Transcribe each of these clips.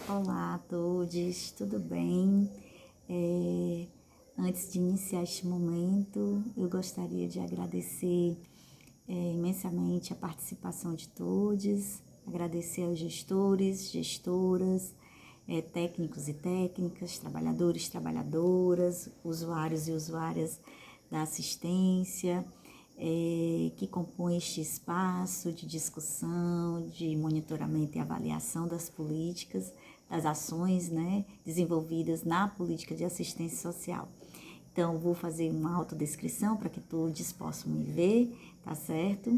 Olá a todos, tudo bem? Antes de iniciar este momento, eu gostaria de agradecer imensamente a participação de todos, agradecer aos gestores, gestoras, técnicos e técnicas, trabalhadores, trabalhadoras, usuários e usuárias da assistência, que compõem este espaço de discussão, de monitoramento e avaliação das políticas, das ações, desenvolvidas na política de assistência social. Então, vou fazer uma autodescrição para que todos possam me ver, tá certo?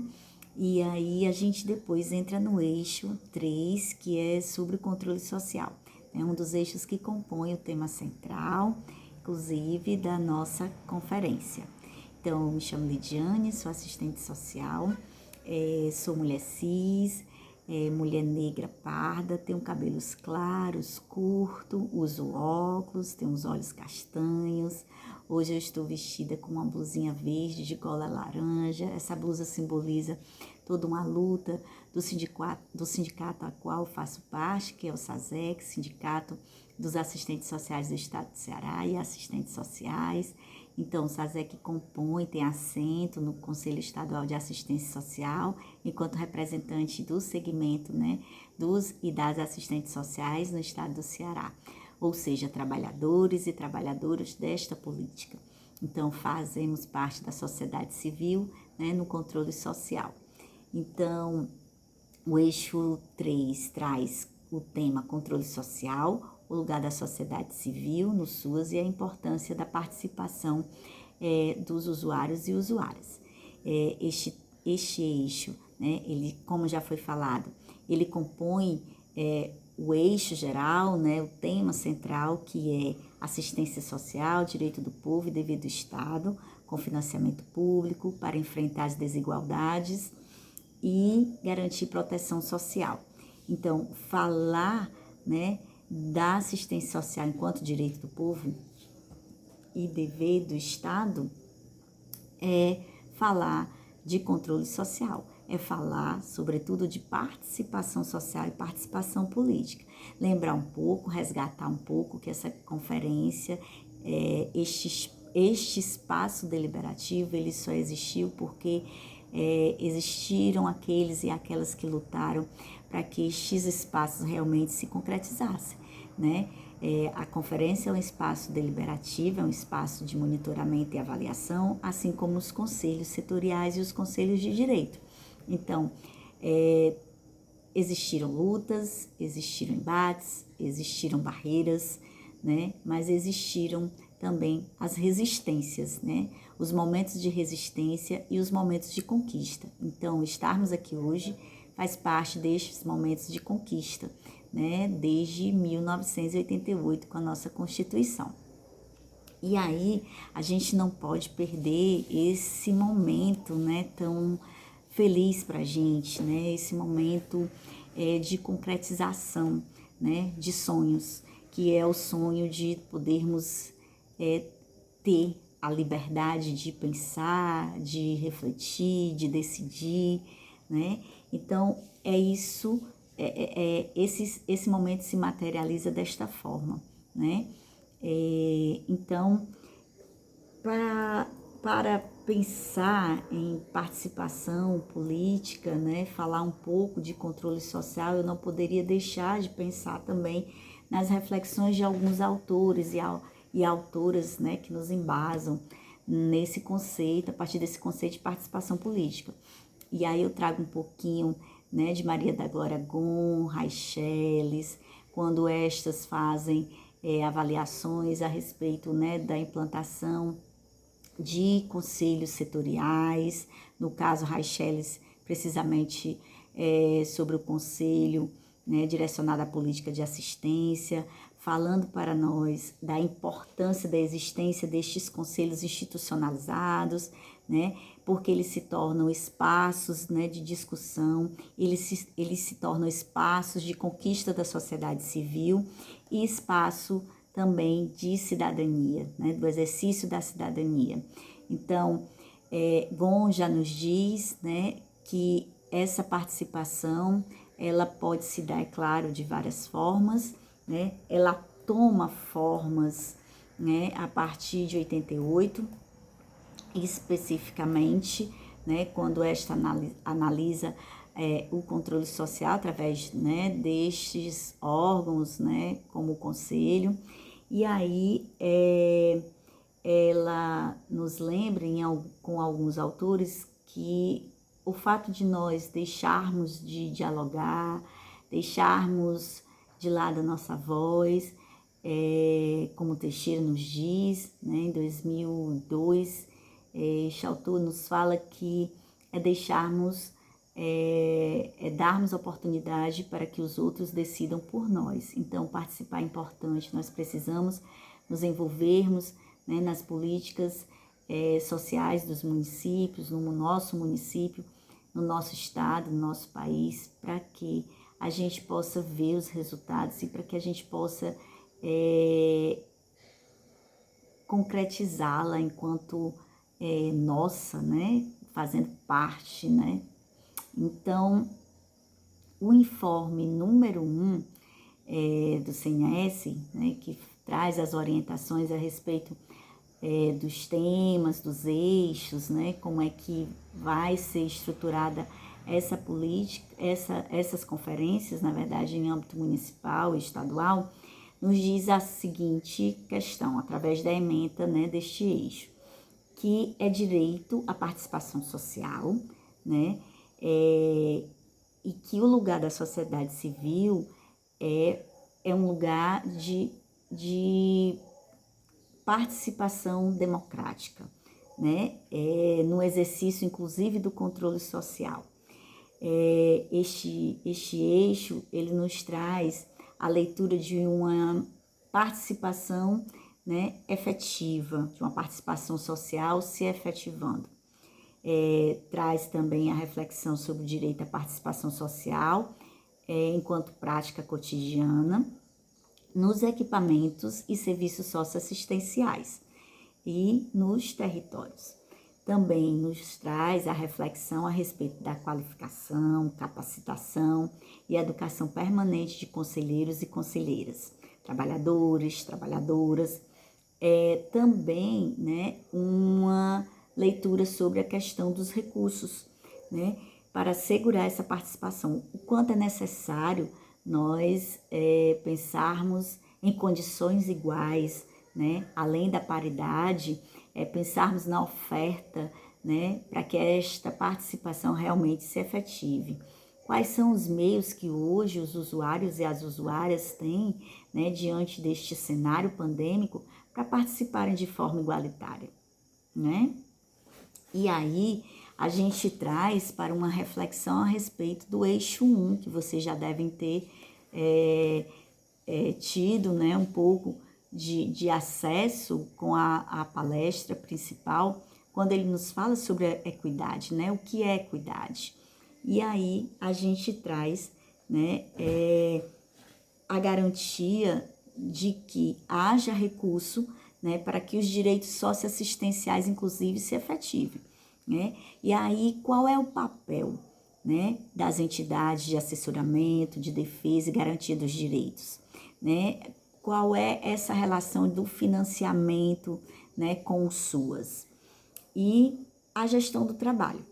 E aí a gente depois entra no eixo 3, que é sobre o controle social. É um dos eixos que compõe o tema central, inclusive, da nossa conferência. Então, eu me chamo Lidiane, sou assistente social, sou mulher cis, mulher negra parda, tenho cabelos claros, curto, uso óculos, tenho os olhos castanhos. Hoje eu estou vestida com uma blusinha verde de gola laranja. Essa blusa simboliza toda uma luta do sindicato a qual faço parte, que é o SASEC, Sindicato dos Assistentes Sociais do Estado do Ceará e Assistentes Sociais. Então, o SASEC compõe, tem assento no Conselho Estadual de Assistência Social, enquanto representante do segmento, dos e das assistentes sociais no estado do Ceará, ou seja, trabalhadores e trabalhadoras desta política. Então, fazemos parte da sociedade civil, no controle social. Então, o eixo 3 traz o tema controle social, o lugar da sociedade civil no SUAS e a importância da participação dos usuários e usuárias. Este eixo, ele, como já foi falado, ele compõe o eixo geral, o tema central, que é assistência social, direito do povo e dever do Estado, com financiamento público para enfrentar as desigualdades e garantir proteção social. Então, falar, da assistência social enquanto direito do povo e dever do Estado é falar de controle social, é falar, sobretudo, de participação social e participação política. Lembrar um pouco, resgatar um pouco que essa conferência, este espaço deliberativo, ele só existiu porque existiram aqueles e aquelas que lutaram para que estes espaços realmente se concretizassem, a conferência é um espaço deliberativo, é um espaço de monitoramento e avaliação, assim como os conselhos setoriais e os conselhos de direito. Então, existiram lutas, existiram embates, existiram barreiras, mas existiram também as resistências, os momentos de resistência e os momentos de conquista. Então, estarmos aqui hoje faz parte destes momentos de conquista, desde 1988, com a nossa Constituição. E aí, a gente não pode perder esse momento, tão feliz para a gente, esse momento de concretização, de sonhos, que é o sonho de podermos ter a liberdade de pensar, de refletir, de decidir, Então, é isso, esse momento se materializa desta forma, Então, para pensar em participação política, falar um pouco de controle social, eu não poderia deixar de pensar também nas reflexões de alguns autores e autoras, que nos embasam nesse conceito, a partir desse conceito de participação política. E aí eu trago um pouquinho, de Maria da Glória Gon, Raicheles, quando estas fazem avaliações a respeito, da implantação de conselhos setoriais, no caso Raicheles, precisamente sobre o conselho direcionado à política de assistência, falando para nós da importância da existência destes conselhos institucionalizados, porque eles se tornam espaços de discussão, eles se tornam espaços de conquista da sociedade civil e espaço também de cidadania, do exercício da cidadania. Então, Gon já nos diz, que essa participação, ela pode se dar, é claro, de várias formas, né, ela toma formas, né, a partir de 88, especificamente, né, quando esta analisa o controle social através, né, destes órgãos, né, como o conselho, e aí ela nos lembra com alguns autores que o fato de nós deixarmos de dialogar, deixarmos de lado a nossa voz, como Teixeira nos diz, né, em 2002, Chautor nos fala que é deixarmos, darmos oportunidade para que os outros decidam por nós. Então, participar é importante, nós precisamos nos envolvermos, né, nas políticas sociais dos municípios, no nosso município, no nosso estado, no nosso país, para que a gente possa ver os resultados e para que a gente possa concretizá-la enquanto nossa, né, fazendo parte, né. Então, o informe número 1 do CNS, né, que traz as orientações a respeito dos temas, dos eixos, né, como é que vai ser estruturada essa política, essas conferências, na verdade, em âmbito municipal e estadual, nos diz a seguinte questão, através da ementa, né, deste eixo, que é direito à participação social, né, e que o lugar da sociedade civil é um lugar de participação democrática, né, no exercício, inclusive, do controle social. Este eixo, ele nos traz a leitura de uma participação, né, efetiva, de uma participação social se efetivando. Traz também a reflexão sobre o direito à participação social enquanto prática cotidiana nos equipamentos e serviços socioassistenciais e nos territórios. Também nos traz a reflexão a respeito da qualificação, capacitação e educação permanente de conselheiros e conselheiras, trabalhadores, trabalhadoras. Também, né, uma leitura sobre a questão dos recursos, né, para assegurar essa participação. O quanto é necessário nós pensarmos em condições iguais, né, além da paridade, pensarmos na oferta, né, para que esta participação realmente se efetive. Quais são os meios que hoje os usuários e as usuárias têm, né, diante deste cenário pandêmico para participarem de forma igualitária, né? E aí a gente traz para uma reflexão a respeito do eixo 1, que vocês já devem ter tido, né, um pouco de acesso com a palestra principal, quando ele nos fala sobre a equidade, né? O que é equidade? E aí a gente traz, né, a garantia de que haja recurso, né, para que os direitos socioassistenciais, inclusive, se efetivem, né? E aí, qual é o papel, né, das entidades de assessoramento, de defesa e garantia dos direitos, né? Qual é essa relação do financiamento, né, com o SUAS? E a gestão do trabalho,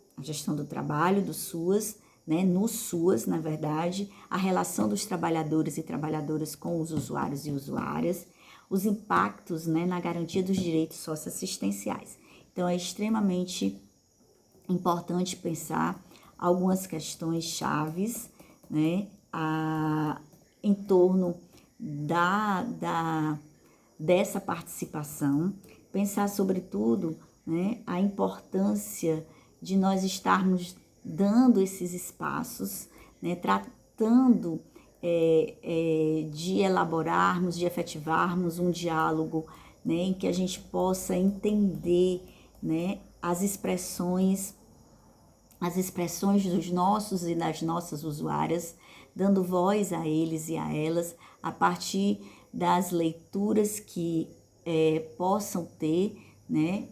do SUAS, né, no SUAS, na verdade, a relação dos trabalhadores e trabalhadoras com os usuários e usuárias, os impactos, né, na garantia dos direitos socioassistenciais. Então, é extremamente importante pensar algumas questões chaves, né, em torno dessa participação, pensar sobretudo, né, a importância de nós estarmos dando esses espaços, né, tratando de elaborarmos, de efetivarmos um diálogo, né, em que a gente possa entender, né, as expressões dos nossos e das nossas usuárias, dando voz a eles e a elas a partir das leituras que possam ter, né,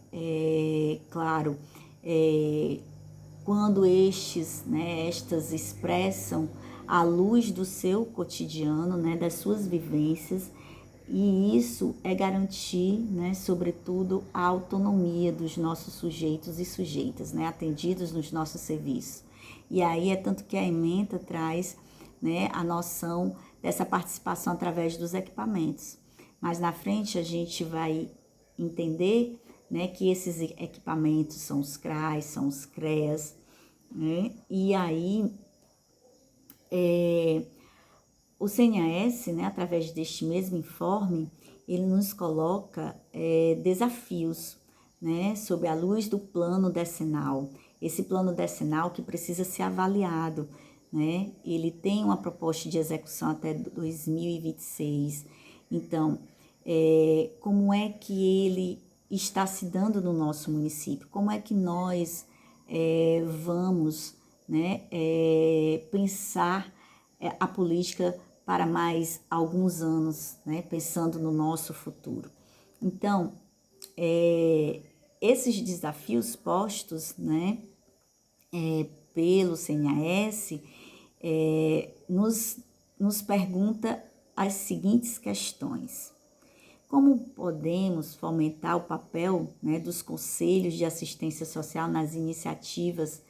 claro, quando estas expressam à luz do seu cotidiano, né, das suas vivências, e isso é garantir, né, sobretudo, a autonomia dos nossos sujeitos e sujeitas, né, atendidos nos nossos serviços. E aí é tanto que a ementa traz, né, a noção dessa participação através dos equipamentos. Mas na frente a gente vai entender, né, que esses equipamentos são os CRAs, são os CREAs, né, e aí o CNAS, né, através deste mesmo informe, ele nos coloca desafios, né, sob a luz do plano decenal. Esse plano decenal que precisa ser avaliado, né, ele tem uma proposta de execução até 2026. Então, como é que ele está se dando no nosso município? Como é que nós vamos, né, pensar a política para mais alguns anos, né, pensando no nosso futuro. Então, esses desafios postos, né, pelo CNAS, nos pergunta as seguintes questões. Como podemos fomentar o papel, né, dos conselhos de assistência social nas iniciativas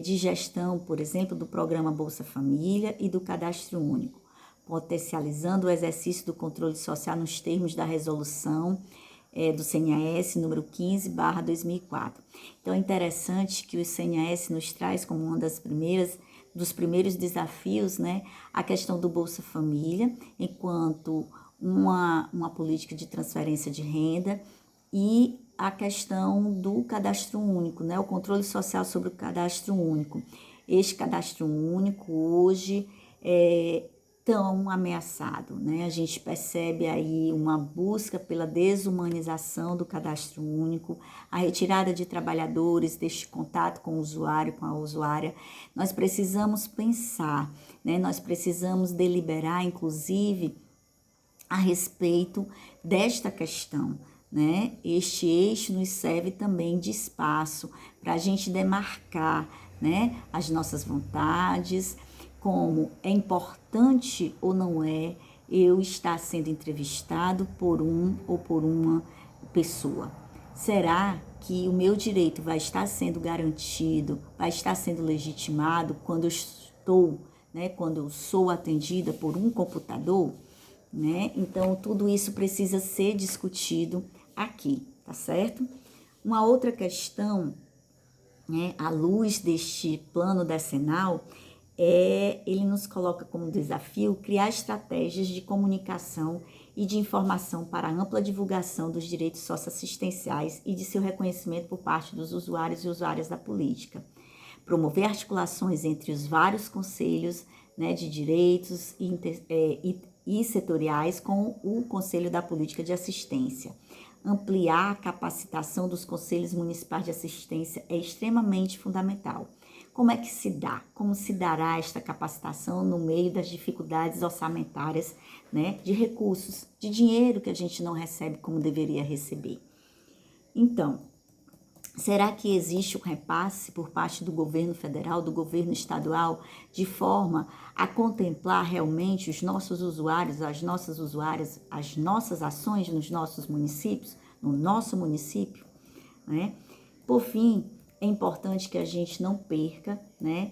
de gestão, por exemplo, do programa Bolsa Família e do Cadastro Único, potencializando o exercício do controle social nos termos da resolução do CNAS número 15/2004. Então é interessante que o CNAS nos traz como uma dos primeiros desafios, né, a questão do Bolsa Família, enquanto uma política de transferência de renda, e a questão do cadastro único, né, o controle social sobre o cadastro único. Este cadastro único hoje é tão ameaçado, né? A gente percebe aí uma busca pela desumanização do cadastro único, a retirada de trabalhadores deste contato com o usuário, com a usuária. Nós precisamos pensar, né? Nós precisamos deliberar, inclusive, a respeito desta questão, né? Este eixo nos serve também de espaço para a gente demarcar, né, as nossas vontades, como é importante ou não é eu estar sendo entrevistado por um ou por uma pessoa. Será que o meu direito vai estar sendo garantido, vai estar sendo legitimado quando eu estou, né, quando eu sou atendida por um computador? Né? Então, tudo isso precisa ser discutido aqui, tá certo? Uma outra questão, né, à luz deste plano decenal, ele nos coloca como desafio criar estratégias de comunicação e de informação para ampla divulgação dos direitos socioassistenciais e de seu reconhecimento por parte dos usuários e usuárias da política. Promover articulações entre os vários conselhos, né, de direitos e setoriais com o Conselho da Política de Assistência. Ampliar a capacitação dos conselhos municipais de assistência é extremamente fundamental. Como é que se dá? Como se dará esta capacitação no meio das dificuldades orçamentárias, né, de recursos, de dinheiro que a gente não recebe como deveria receber? Então, será que existe um repasse por parte do governo federal, do governo estadual, de forma a contemplar realmente os nossos usuários, as nossas usuárias, as nossas ações nos nossos municípios, no nosso município, né? Por fim, é importante que a gente não perca, né,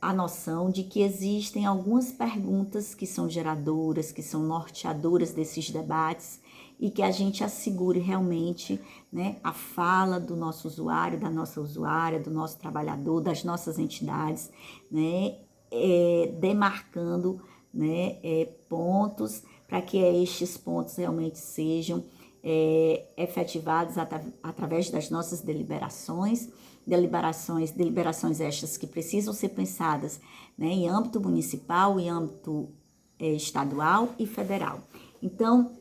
a noção de que existem algumas perguntas que são geradoras, que são norteadoras desses debates, e que a gente assegure realmente, né, a fala do nosso usuário, da nossa usuária, do nosso trabalhador, das nossas entidades, né, demarcando, né, pontos para que estes pontos realmente sejam efetivados através das nossas deliberações estas que precisam ser pensadas, né, em âmbito municipal, em âmbito estadual e federal. Então,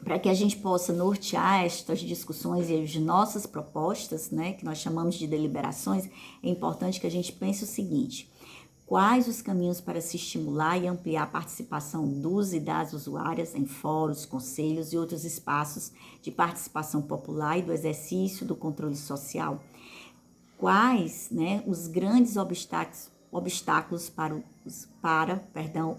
para que a gente possa nortear estas discussões e as nossas propostas, né, que nós chamamos de deliberações, é importante que a gente pense o seguinte: quais os caminhos para se estimular e ampliar a participação dos e das usuárias em fóruns, conselhos e outros espaços de participação popular e do exercício do controle social? Quais, né, os grandes obstáculos para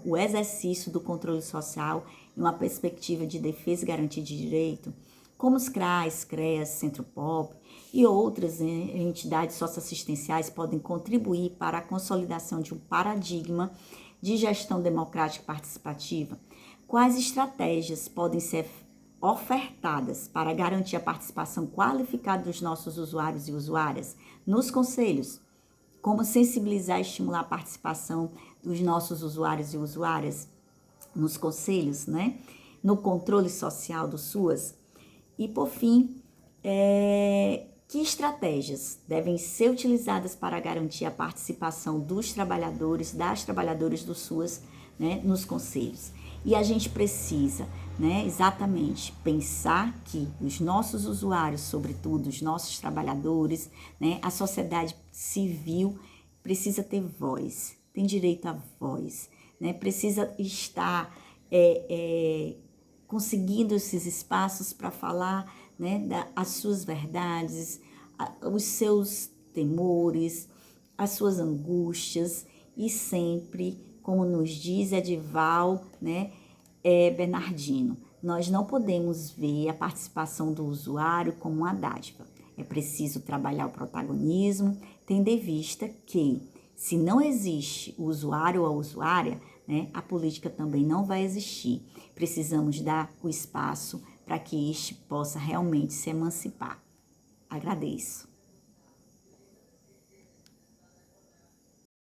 o exercício do controle social em uma perspectiva de defesa e garantia de direito, como os CRAs, CREAS, Centro-POP e outras entidades socioassistenciais podem contribuir para a consolidação de um paradigma de gestão democrática e participativa? Quais estratégias podem ser ofertadas para garantir a participação qualificada dos nossos usuários e usuárias nos conselhos? Como sensibilizar e estimular a participação dos nossos usuários e usuárias nos conselhos, né? No controle social do SUAS? E, por fim, que estratégias devem ser utilizadas para garantir a participação dos trabalhadores, das trabalhadoras do SUAS, né, nos conselhos? E a gente precisa, né, exatamente pensar que os nossos usuários, sobretudo os nossos trabalhadores, né, a sociedade civil precisa ter voz, tem direito à voz, né, precisa estar conseguindo esses espaços para falar, né, as suas verdades, os seus temores, as suas angústias, e sempre, como nos diz Edival, né, Bernardino, nós não podemos ver a participação do usuário como uma dádiva. É preciso trabalhar o protagonismo, tendo em vista que, se não existe o usuário ou a usuária, né, a política também não vai existir. Precisamos dar o espaço para que este possa realmente se emancipar. Agradeço.